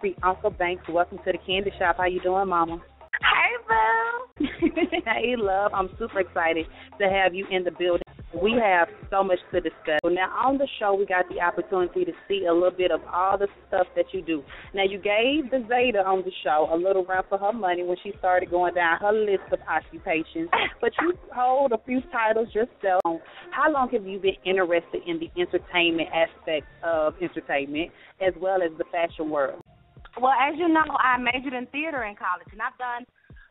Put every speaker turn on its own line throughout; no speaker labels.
Priyanka Banks. Welcome to the Candy Shop. How you doing, Mama?
Hey, Boo.
Hey, love. I'm super excited to have you in the building. We have so much to discuss. Now, on the show, we got the opportunity to see a little bit of all the stuff that you do. Now, you gave the Zeta on the show a little run for her money when she started going down her list of occupations, but you hold a few titles yourself. How long have you been interested in the entertainment aspect of entertainment as well as the fashion world?
Well, as you know, I majored in theater in college, and I've done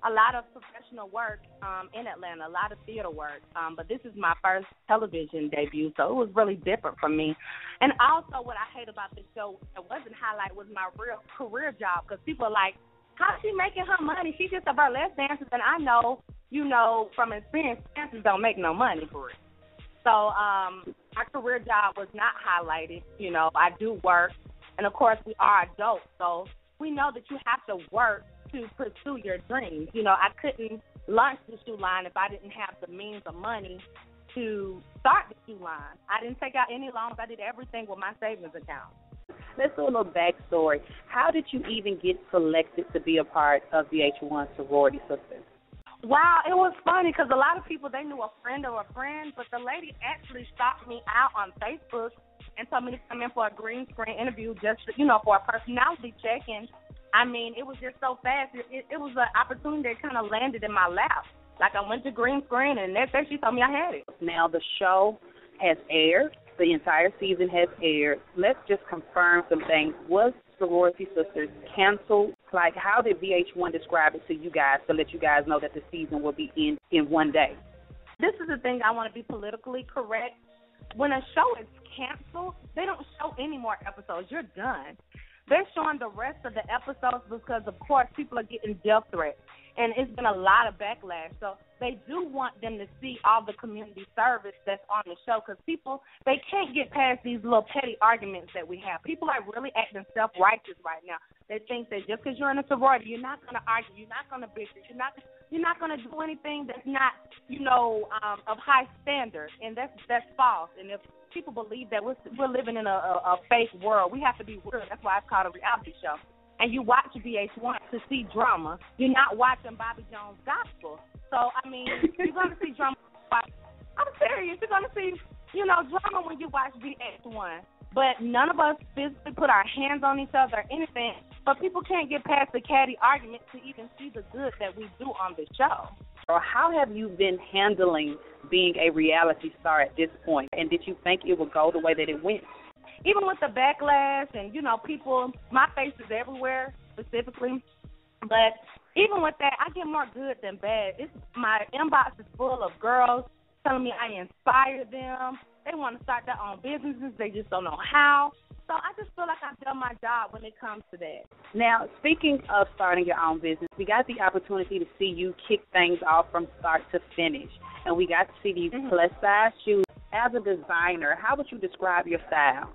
a lot of professional work in Atlanta, a lot of theater work. But this is my first television debut, so it was really different for me. And also what I hate about this show that wasn't highlighted was my real career job, because people are like, how's she making her money? She's just a burlesque dancer. And I know, you know, from experience, dancers don't make no money for it. So my career job was not highlighted. You know, I do work. And, of course, we are adults, so we know that you have to work to pursue your dreams. You know, I couldn't launch the shoe line if I didn't have the means of money to start the shoe line. I didn't take out any loans. I did everything with my savings account.
Let's do a little backstory. How did you even get selected to be a part of the H1 Sorority Sisters?
Wow, it was funny because a lot of people, they knew a friend or a friend, but the lady actually stopped me out on Facebook and told me to come in for a green screen interview just, you know, for a personality check. And, I mean, it was just so fast. It was an opportunity that kind of landed in my lap. Like, I went to green screen, and next day she told me I had it.
Now, the show has aired. The entire season has aired. Let's just confirm some things. Was Sorority Sisters canceled? Like, how did VH1 describe it to you guys to let you guys know that the season will be in one day?
This is the thing, I want to be politically correct. When a show is canceled, they don't show any more episodes. You're done. They're showing the rest of the episodes because, of course, people are getting death threats. And it's been a lot of backlash. So they do want them to see all the community service that's on the show, because people, they can't get past these little petty arguments that we have. People are really acting self-righteous right now. They think that just because you're in a sorority, you're not going to argue, you're not going to bitch, you're not going to do anything that's not, you know, of high standard. And that's false. And if people believe that we're living in a fake world, we have to be real. That's why it's called a reality show. And you watch VH1 to see drama. You're not watching Bobby Jones gospel. So, I mean, you're going to see drama. I'm serious. You're going to see, you know, drama when you watch VH1. But none of us physically put our hands on each other or anything. But people can't get past the catty argument to even see the good that we do on the show.
Or how have you been handling being a reality star at this point? And did you think it would go the way that it went?
Even with the backlash and, you know, people, my face is everywhere specifically. But even with that, I get more good than bad. My inbox is full of girls telling me I inspire them. They want to start their own businesses. They just don't know how. So I just feel like I've done my job when it comes to that.
Now, speaking of starting your own business, we got the opportunity to see you kick things off from start to finish. And we got to see these plus-size shoes. As a designer, how would you describe your style?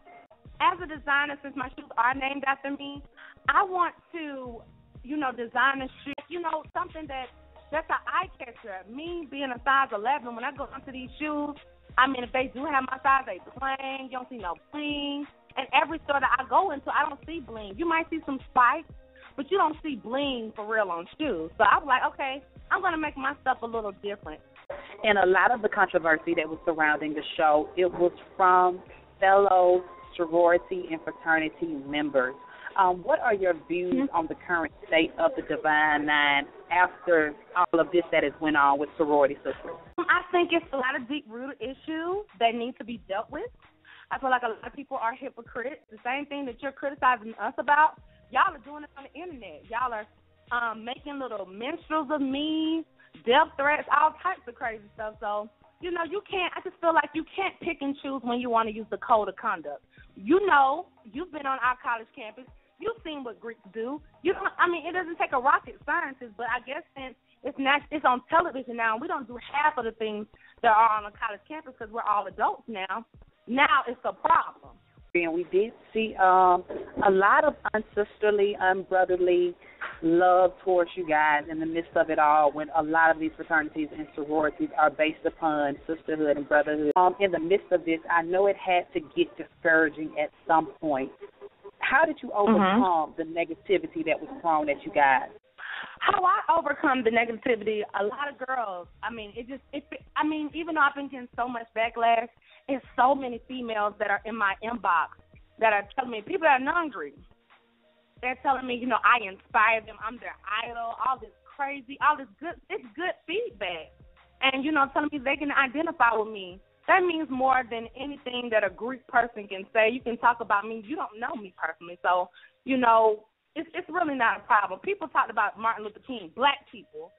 As a designer, since my shoes are named after me, I want to, you know, design a shoe, you know, something that's an eye catcher. Me being a size 11, when I go into these shoes, I mean, if they do have my size, they plain. You don't see no bling. And every store that I go into, I don't see bling. You might see some spikes, but you don't see bling for real on shoes. So I was like, okay, I'm going to make my stuff a little different.
And a lot of the controversy that was surrounding the show, it was from fellow sorority and fraternity members. What are your views on the current state of the Divine Nine after all of this that has went on with sorority sisters?
I think it's a lot of deep-rooted issues that need to be dealt with. I feel like a lot of people are hypocrites. The same thing that you're criticizing us about, y'all are doing it on the internet. Y'all are making little minstrels of me, death threats, all types of crazy stuff. So, you know, I just feel like you can't pick and choose when you want to use the code of conduct. You know, you've been on our college campus. You've seen what Greeks do. It doesn't take a rocket scientist, but I guess since it's on television now, and we don't do half of the things that are on a college campus because we're all adults now. Now it's a problem.
And we did see a lot of unsisterly, unbrotherly love towards you guys in the midst of it all, when a lot of these fraternities and sororities are based upon sisterhood and brotherhood. In the midst of this, I know it had to get discouraging at some point. How did you overcome the negativity that was thrown at you guys?
How I overcome the negativity, a lot of girls, even though I've been getting so much backlash, it's so many females that are in my inbox that are telling me, people that are hungry, they're telling me, I inspire them, I'm their idol, all this crazy, all this good, it's good feedback. And, telling me they can identify with me. That means more than anything that a Greek person can say. You can talk about me. You don't know me personally. So, it's really not a problem. People talked about Martin Luther King, black people.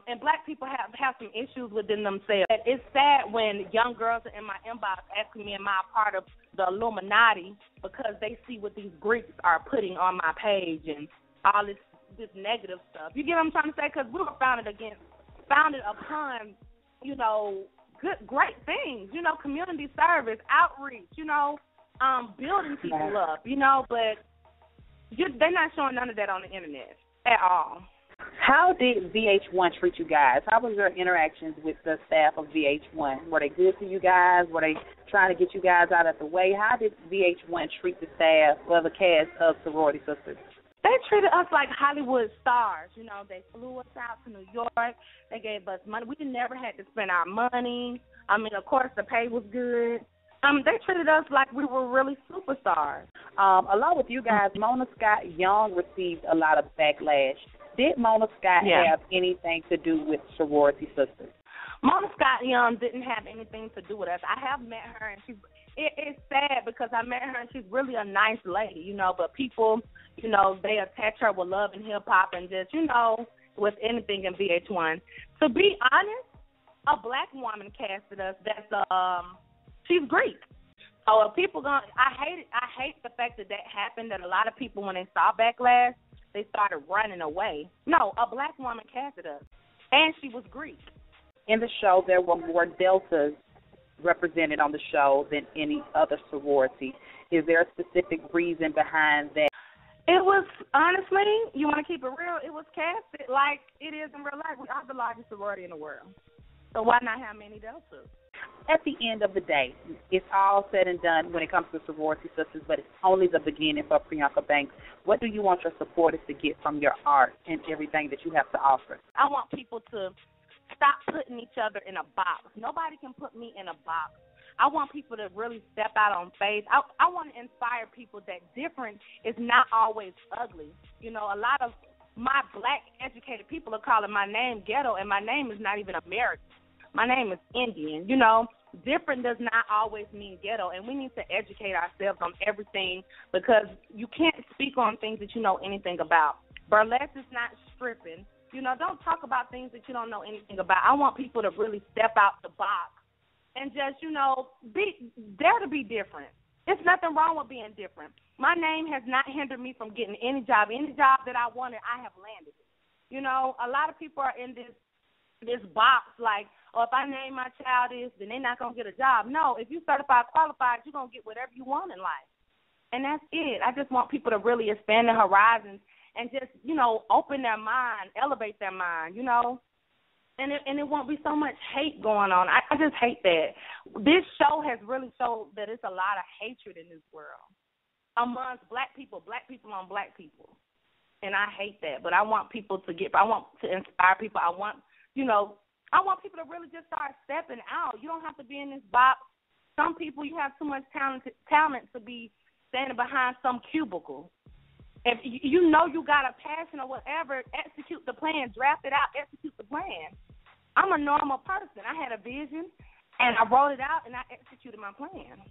And black people have some issues within themselves. It's sad when young girls are in my inbox asking me am I a part of the Illuminati because they see what these Greeks are putting on my page and all this negative stuff. You get what I'm trying to say? Because we were founded upon, great things, community service, outreach, building people up, but they're not showing none of that on the internet at all.
How did VH1 treat you guys? How was your interactions with the staff of VH1? Were they good to you guys? Were they trying to get you guys out of the way? How did VH1 treat the staff or the cast of Sorority Sisters?
They treated us like Hollywood stars. They flew us out to New York. They gave us money. We never had to spend our money. Of course, the pay was good. They treated us like we were really superstars.
Along with you guys, Mona Scott Young received a lot of backlash. Did Mona Scott have anything to do with Sorority Sisters?
Mona Scott Young didn't have anything to do with us. I have met her, and it's sad because I met her, and she's really a nice lady, but people, they attach her with love and hip-hop and just, with anything in VH1. To be honest, a black woman casted us she's Greek. So if people I hate the fact that happened, that a lot of people, when they saw backlash, they started running away. No, a black woman casted us, and she was Greek.
In the show, there were more deltas represented on the show than any other sorority. Is there a specific reason behind that?
It was, honestly, you want to keep it real, it was casted like it is in real life. We are the largest sorority in the world. So why not have many deltas?
At the end of the day, it's all said and done when it comes to Sorority Sisters, but it's only the beginning for Priyanka Banks. What do you want your supporters to get from your art and everything that you have to offer?
I want people to stop putting each other in a box. Nobody can put me in a box. I want people to really step out on faith. I want to inspire people that different is not always ugly. A lot of my black educated people are calling my name ghetto, and my name is not even American. My name is Indian. Different does not always mean ghetto, and we need to educate ourselves on everything because you can't speak on things that you know anything about. Burlesque is not stripping. Don't talk about things that you don't know anything about. I want people to really step out the box and just, dare to be different. There's nothing wrong with being different. My name has not hindered me from getting any job. Any job that I wanted, I have landed it. A lot of people are in this box like, if I name my child this, then they're not going to get a job. No, if you certified qualified, you're going to get whatever you want in life. And that's it. I just want people to really expand their horizons and just, open their mind, elevate their mind, And it won't be so much hate going on. I just hate that. This show has really showed that it's a lot of hatred in this world amongst black people on black people. And I hate that. But I want people to I want to inspire people. I want people to really just start stepping out. You don't have to be in this box. Some people, you have too much talent to be standing behind some cubicle. If you got a passion or whatever, execute the plan, draft it out, execute the plan. I'm a normal person. I had a vision, and I wrote it out, and I executed my plan.